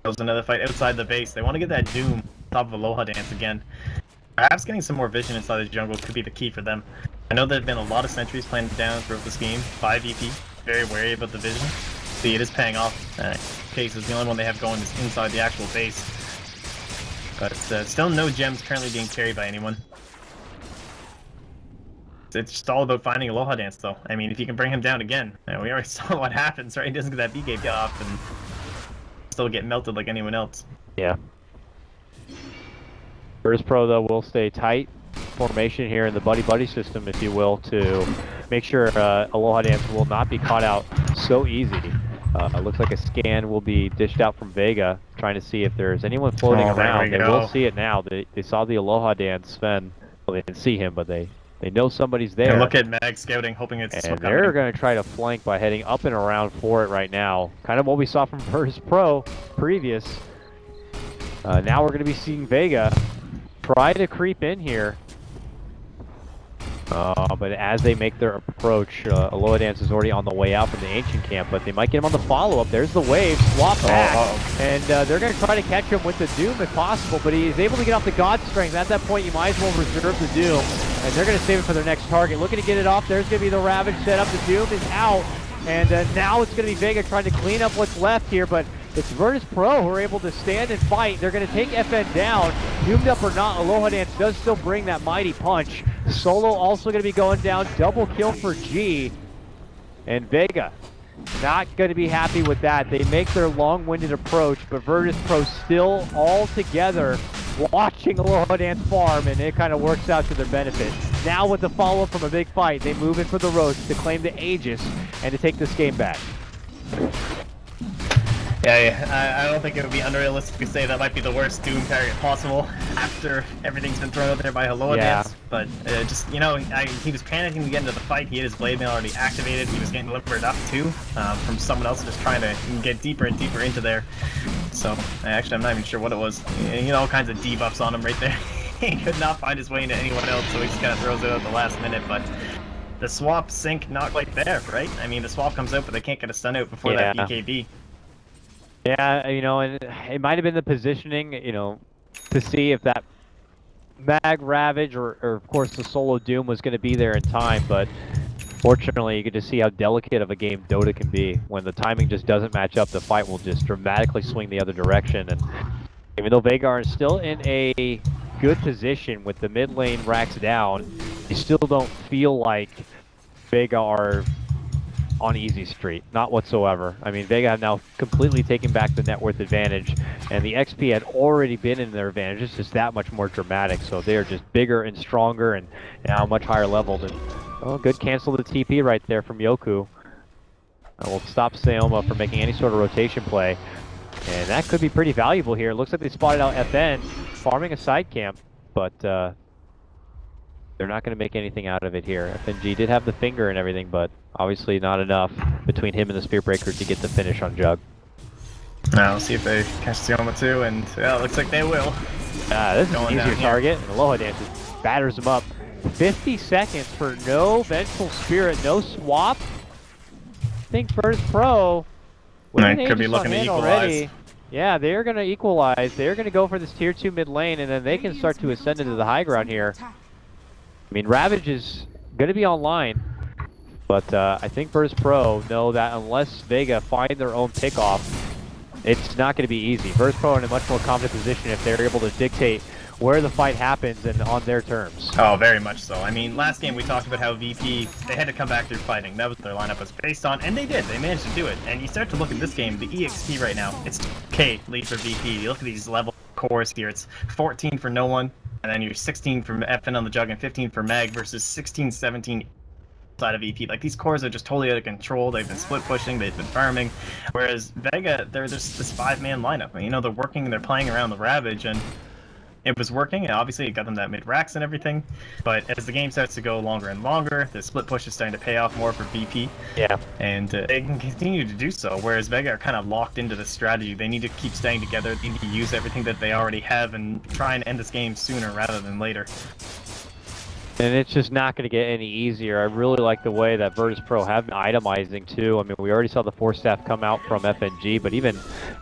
There's another fight outside the base. They want to get that Doom on top of Aloha Dance again. Perhaps getting some more vision inside the jungle could be the key for them. I know there have been a lot of sentries planted down throughout this game. 5 EP, very wary about the vision. See, it is paying off. Case is the only one they have going is inside the actual base. But still no gems currently being carried by anyone. It's just all about finding Aloha Dance, though. I mean, if you can bring him down again, we already saw what happens, right? He doesn't get that BKB off and still get melted like anyone else. Yeah. Virtus.Pro, though, will stay tight formation here in the buddy-buddy system, if you will, to make sure Aloha Dance will not be caught out so easy. It looks like a scan will be dished out from Vega, trying to see if there's anyone floating around. They will see it now. They saw the Aloha Dance Sven. Well, they didn't see him, but they know somebody's there. And look at Mag scouting, hoping it's and they're going to try to flank by heading up and around for it right now. Kind of what we saw from Virtus.Pro previous. Now we're going to be seeing Vega try to creep in here. But as they make their approach, Aloha Dance is already on the way out from the Ancient Camp, but they might get him on the follow-up. There's the wave, swap back, and they're going to try to catch him with the Doom if possible, but he's able to get off the God Strength. At that point, you might as well reserve the Doom, and they're going to save it for their next target. Looking to get it off, there's going to be the Ravage set up. The Doom is out, and now it's going to be Vega trying to clean up what's left here, but it's Virtus.Pro who are able to stand and fight. They're going to take FN down. Doomed up or not, Aloha Dance does still bring that mighty punch. Solo also going to be going down. Double kill for G. And Vega not going to be happy with that. They make their long-winded approach, but Virtus.Pro still all together watching Aloha Dance farm, and it kind of works out to their benefit. Now with the follow-up from a big fight, they move in for the Roach to claim the Aegis and to take this game back. Yeah, I don't think it would be unrealistic to say that might be the worst Doom target possible after everything's been thrown out there by Aloha Dance. But just, he was panicking to get into the fight. He had his blade mail already activated. He was getting delivered up too from someone else just trying to get deeper and deeper into there. So, actually, I'm not even sure what it was. He had all kinds of debuffs on him right there. He could not find his way into anyone else, so he just kind of throws it out at the last minute, but the swap sync not quite there, right? I mean, the swap comes out, but they can't get a stun out before that BKB. Yeah, you know, and it might have been the positioning, you know, to see if that Mag Ravage or of course the solo Doom was going to be there in time, but fortunately you get to see how delicate of a game Dota can be. When the timing just doesn't match up, the fight will just dramatically swing the other direction. And even though Vega is still in a good position with the mid lane racks down, you still don't feel like Vega are on easy street, not whatsoever. I mean, Vega have now completely taken back the net worth advantage, and the XP had already been in their advantage. It's just that much more dramatic, so they're just bigger and stronger and now much higher leveled. And oh, good cancel the TP right there from Yoku. Will stop Sayoma from making any sort of rotation play, and that could be pretty valuable here. It looks like they spotted out FN farming a side camp, but they're not going to make anything out of it here. FNG did have the finger and everything, but obviously not enough between him and the Spear Breaker to get the finish on Jug. Now, we'll see if they catch Sayoma too, and yeah, it looks like they will. This is an easier target, and Aloha Dancer batters him up. 50 seconds for no Vengeful Spirit, no swap. I think Virtus.Pro could be looking to equalize. Already. Yeah, they're going to equalize. They're going to go for this tier 2 mid lane, and then they can start to ascend into the high ground here. I mean, Ravage is going to be online, but I think Virtus.Pro know that unless Vega find their own pickoff, it's not going to be easy. Virtus.Pro are in a much more confident position if they're able to dictate where the fight happens and on their terms. Oh, very much so. I mean, last game we talked about how VP, they had to come back through fighting. That was what their lineup was based on, and they did. They managed to do it. And you start to look at this game, the EXP right now, it's 2K lead for VP. You look at these level cores here, it's 14 for no one, and then you're 16 from FN on the Jug and 15 for Meg versus 16, 17 side of EP. Like, these cores are just totally out of control. They've been split pushing, they've been farming. Whereas Vega, they're just this 5-man lineup. And, you know, they're working and they're playing around the Ravage, and it was working, and obviously it got them that mid racks and everything. But as the game starts to go longer and longer, the split push is starting to pay off more for VP. Yeah. And they can continue to do so, whereas Vega are kind of locked into this strategy. They need to keep staying together, they need to use everything that they already have and try and end this game sooner rather than later. And it's just not going to get any easier. I really like the way that Virtus.Pro have been itemizing too. I mean, we already saw the 4-staff come out from FNG, but even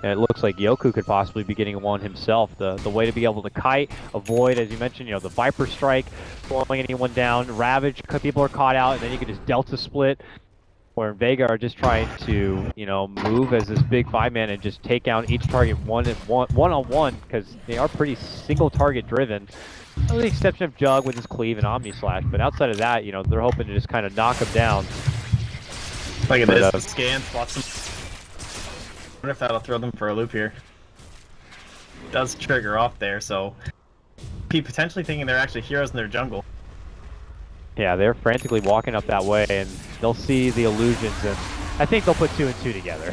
it looks like Yoku could possibly be getting one himself. The way to be able to kite, avoid, as you mentioned, you know, the Viper Strike, slowing anyone down, Ravage, people are caught out, and then you can just Delta Split. Where Vega are just trying to, you know, move as this big 5-man and just take down each target one-on-one, because they are pretty single target driven. With the exception of Jug with his cleave and Omni Slash, but outside of that, you know, they're hoping to just kind of knock him down. Look at this, the scan spots him. I wonder if that'll throw them for a loop here. It does trigger off there, so potentially thinking they're actually heroes in their jungle. Yeah, they're frantically walking up that way, and they'll see the illusions, and I think they'll put 2 and 2 together.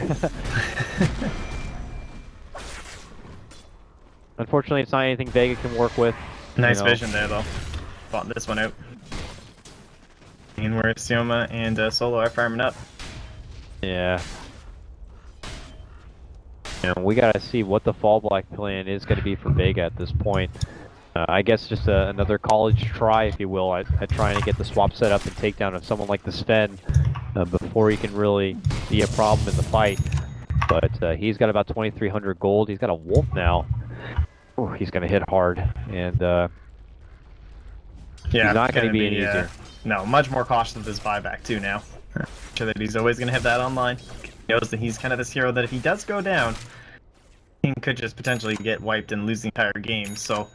Unfortunately, it's not anything Vega can work with. Nice vision there, though. Fought this one out. And where Sayoma and Solo are farming up. Yeah. You know, we gotta see what the fallback plan is going to be for Vega at this point. I guess just another college try, if you will, at trying to get the swap set up and takedown of someone like the Sven before he can really be a problem in the fight. But he's got about 2,300 gold. He's got a Wolf now. Oh, he's going to hit hard, and yeah, he's not going to be any easier. No, much more cautious with his buyback too now. Sure that he's always going to have that online. He knows that he's kind of this hero that if he does go down, he could just potentially get wiped and lose the entire game. So,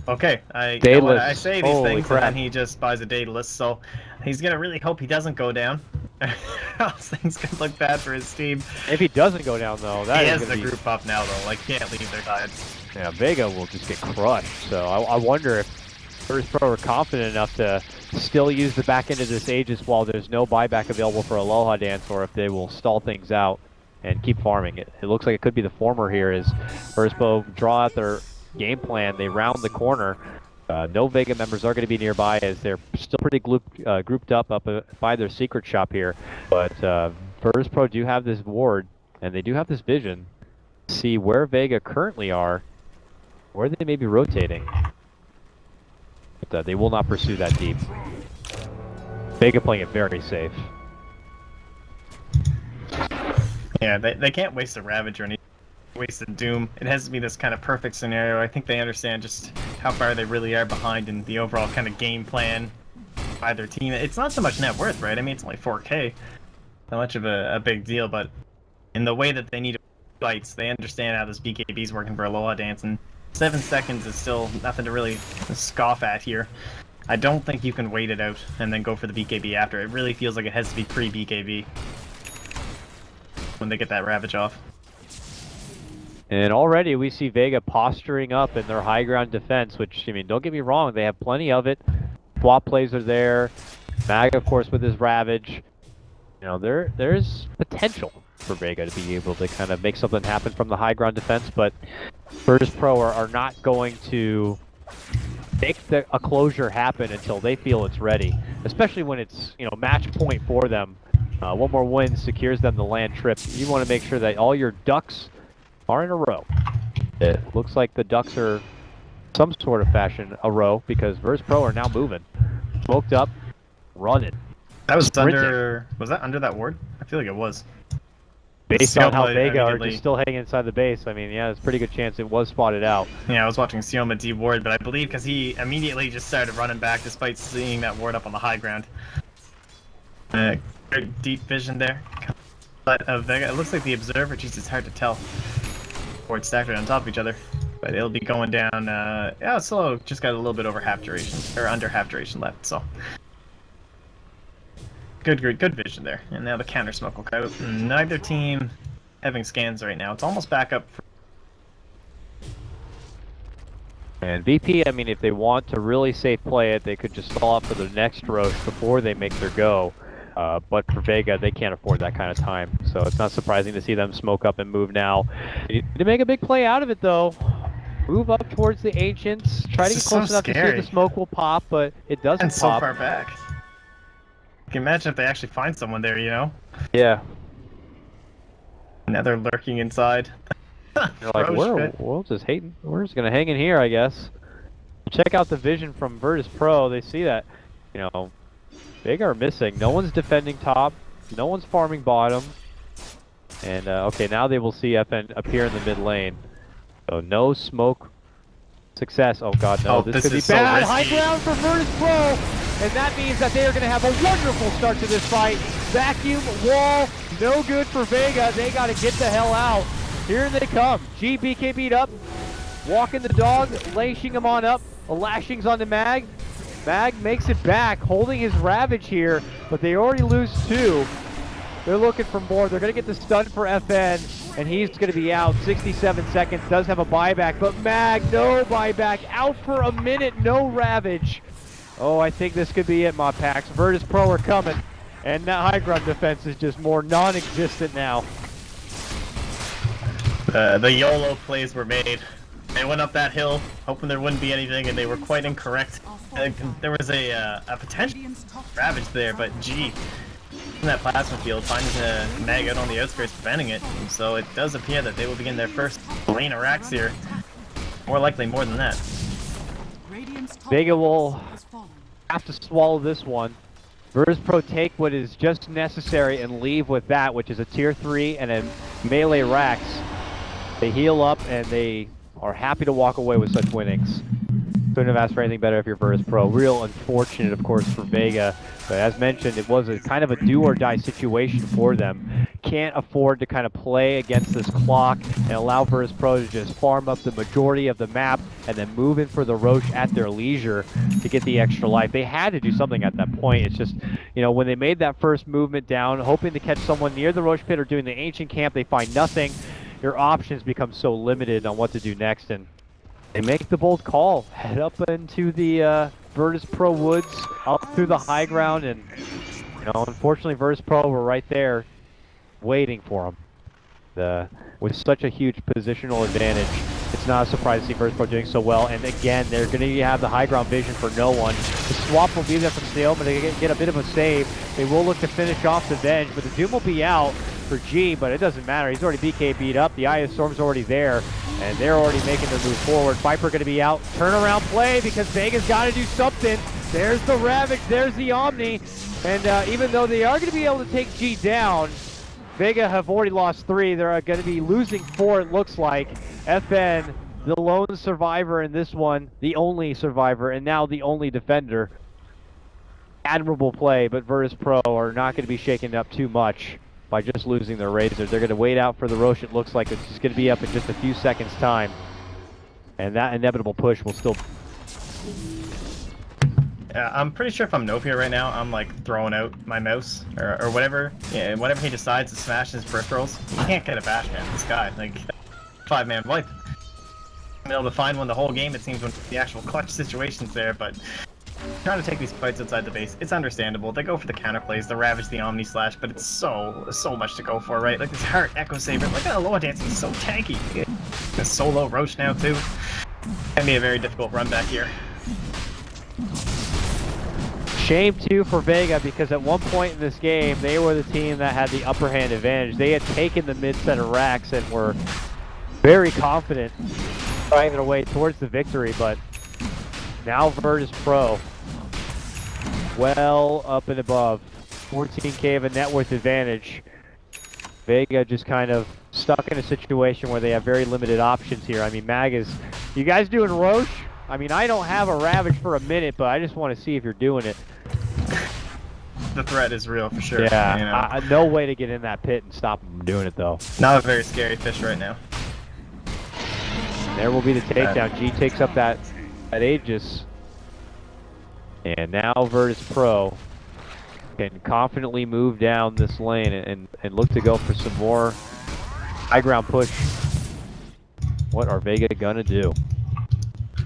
okay, I say these things and then he just buys a Daedalus, so he's going to really hope he doesn't go down. Else things could look bad for his team. If he doesn't go down, though, that he has the group up now, though. Like, can't leave their sides. Yeah, Vega will just get crushed. So I wonder if Virtus.Pro are confident enough to still use the back end of this Aegis while there's no buyback available for Aloha Dance, or if they will stall things out and keep farming it. It looks like it could be the former here, as Virtus.Pro draw out their game plan. They round the corner. No Vega members are going to be nearby, as they're still pretty grouped up by their secret shop here. But Virtus.Pro do have this ward, and they do have this vision. See where Vega currently are, where they may be rotating. But they will not pursue that deep. Vega playing it very safe. Yeah, they can't waste a Ravage or anything. Waste a Doom. It has to be this kind of perfect scenario. I think they understand just how far they really are behind in the overall kind of game plan by their team. It's not so much net worth, right? I mean, it's only 4K. Not much of a big deal, but in the way that they need to fights, they understand how this BKB is working for Alola Dance, and 7 seconds is still nothing to really scoff at here. I don't think you can wait it out and then go for the BKB after. It really feels like it has to be pre-BKB when they get that Ravage off. And already we see Vega posturing up in their high ground defense, which, I mean, don't get me wrong, they have plenty of it. Swap plays are there. Mag, of course, with his Ravage. You know, there's potential for Vega to be able to kind of make something happen from the high ground defense, but Virtus.Pro are not going to make a closure happen until they feel it's ready, especially when it's, you know, match point for them. One more win secures them the land trip. You want to make sure that all your ducks are in a row. It looks like the ducks are some sort of fashion a row because Virtus.Pro are now moving. Smoked up, running. That was sprinting. was that under that ward? I feel like it was. Based on how Sioma Vega are just still hanging inside the base, I mean, yeah, there's a pretty good chance it was spotted out. Yeah, I was watching Sioma D-ward, but I believe because he immediately just started running back despite seeing that ward up on the high ground. Good deep vision there. But Vega, it looks like the Observer, geez, it's hard to tell. Ward stacked right on top of each other. But it'll be going down, yeah, slow, just got a little bit over half duration, or under half duration left, so. Good vision there. And now the counter smoke will go out. Neither team having scans right now. It's almost back up. And VP, I mean, if they want to really safe play it, they could just stall up for the next Roche before they make their go. But for Vega, they can't afford that kind of time. So it's not surprising to see them smoke up and move now. They need to make a big play out of it, though. Move up towards the Ancients. Try to get close enough to see if the smoke will pop, but it doesn't and so pop. far back. You can imagine if they actually find someone there, you know? Yeah. Now they're lurking inside. They're like, we're just hating. We're just going to hang in here, I guess. Check out the vision from Virtus.Pro. They see that, you know, Vega are missing. No one's defending top. No one's farming bottom. And, okay, now they will see FN appear in the mid lane. So no smoke success. Oh god, no. This could be bad. High ground for Virtus.Pro. And that means that they are going to have a wonderful start to this fight. Vacuum, wall, no good for Vega. They got to get the hell out. Here they come. GBK beat up. Walking the dog, lashing him on up. Lashings on the Mag. Mag makes it back, holding his Ravage here, but they already lose 2. They're looking for more. They're going to get the stun for FN, and he's going to be out. 67 seconds, does have a buyback, but Mag, no buyback. Out for a minute, no Ravage. Oh, I think this could be it, my packs. Virtus.Pro are coming, and that high ground defense is just more non-existent now. The YOLO plays were made. They went up that hill, hoping there wouldn't be anything, and they were quite incorrect. There was a potential Ravage there, but gee, in that plasma field, finds a Mag out on the outskirts, preventing it. And so it does appear that they will begin their first lane of racks here. More likely, more than that. Vega will have to swallow this one. Virtus.Pro take what is just necessary and leave with that, which is a tier 3 and a melee racks. They heal up and they are happy to walk away with such winnings. Couldn't have asked for anything better if you're Virtus.Pro. Real unfortunate, of course, for Vega. But as mentioned, it was a kind of a do-or-die situation for them. Can't afford to kind of play against this clock and allow Virtus.Pro to just farm up the majority of the map and then move in for the Roche at their leisure to get the extra life. They had to do something at that point. It's just, you know, when they made that first movement down, hoping to catch someone near the Roche pit or doing the Ancient camp, they find nothing. Your options become so limited on what to do next, and they make the bold call. Head up into the Virtus.Pro woods, up through the high ground, and, you know, unfortunately Virtus.Pro were right there waiting for them. With such a huge positional advantage, it's not a surprise to see Virtus.Pro doing so well, and again, they're going to have the high ground vision for no one. The swap will be there from Sioma to get a bit of a save. They will look to finish off the Venge, but the Doom will be out. for G, but it doesn't matter. He's already BKB'd up. The Eye of Storm's already there, and they're already making their move forward. Viper going to be out. Turnaround play because Vega's got to do something. There's the Ravage. There's the Omni. And even though they are going to be able to take G down, Vega have already lost 3. They're going to be losing 4, it looks like. FN, the lone survivor in this one, the only survivor, and now the only defender. Admirable play, but Virtus.Pro are not going to be shaken up too much by just losing their Razor. They're going to wait out for the Roche. It looks like it's just going to be up in just a few seconds' time. And that inevitable push will still... Yeah, I'm pretty sure if I'm Novia right now, I'm like throwing out my mouse or whatever. Yeah, whenever he decides to smash his peripherals, he can't get a bash man. This guy, like, 5-man wipe. I'm able to find one the whole game, it seems, when the actual clutch situation's there, but trying to take these fights outside the base, it's understandable. They go for the counterplays, the Ravage, the Omni Slash, but it's so much to go for, right? Like this Heart Echo Saber, like Aloha Dancing is so tanky. A solo Roche now too. Gonna be a very difficult run back here. Shame too for Vega, because at one point in this game, they were the team that had the upper hand advantage. They had taken the mid set of racks and were very confident trying their way towards the victory, but now Virtus.Pro well up and above. 14K of a net worth advantage. Vega just kind of stuck in a situation where they have very limited options here. I mean, Mag is... You guys doing Roche? I mean, I don't have a Ravage for a minute, but I just want to see if you're doing it. The threat is real for sure. Yeah, you know? no way to get in that pit and stop them from doing it, though. Not a very scary fish right now. There will be the takedown. G takes up that Aegis. And now Virtus.Pro can confidently move down this lane and look to go for some more high ground push. What are Vega gonna do?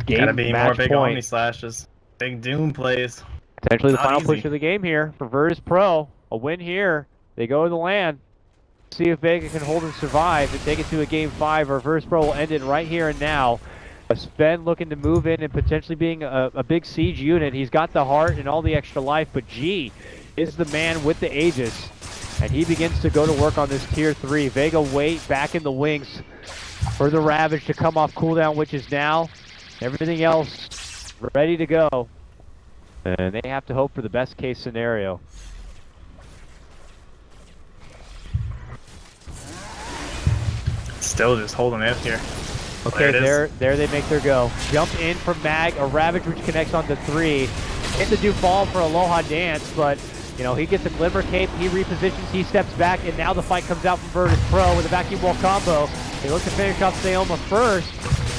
Gotta be more big point. Omni Slashes. Big Doom plays. Potentially the Not final easy. push of the game here for Virtus.Pro. A win here. They go to the land. See if Vega can hold and survive and take it to a game 5, or Virtus.Pro will end it right here and now. Sven looking to move in and potentially being a big siege unit. He's got the heart and all the extra life, but G is the man with the Aegis. And he begins to go to work on this tier 3. Vega wait back in the wings for the Ravage to come off cooldown, which is now. Everything else ready to go. And they have to hope for the best case scenario. Still just holding out here. Okay, there they make their go. Jump in from Mag, a Ravage which connects onto 3. Hit the do fall for Aloha Dance, but you know, he gets a Glimmer Cape, he repositions, he steps back, and now the fight comes out from Virtus.Pro with a vacuum wall combo. They look to finish off Sayoma first,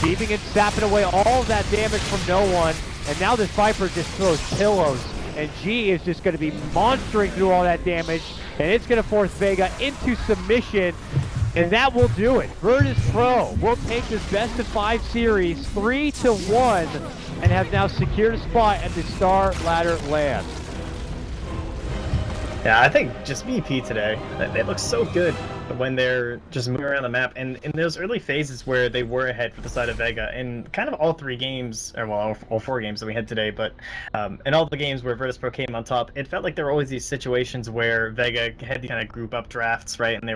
deeping and sapping away all of that damage from no one, and now this Viper just throws pillows, and G is just going to be monstering through all that damage, and it's going to force Vega into submission. And that will do it. Virtus.Pro will take this best of 5 series 3-1 and have now secured a spot at the StarLadder LAN. Yeah, I think just VP today, they look so good when they're just moving around the map. And in those early phases where they were ahead for the side of Vega, in kind of all 3 games, or well, all 4 games that we had today, but in all the games where Virtus.Pro came on top, it felt like there were always these situations where Vega had to kind of group up drafts, right? And they were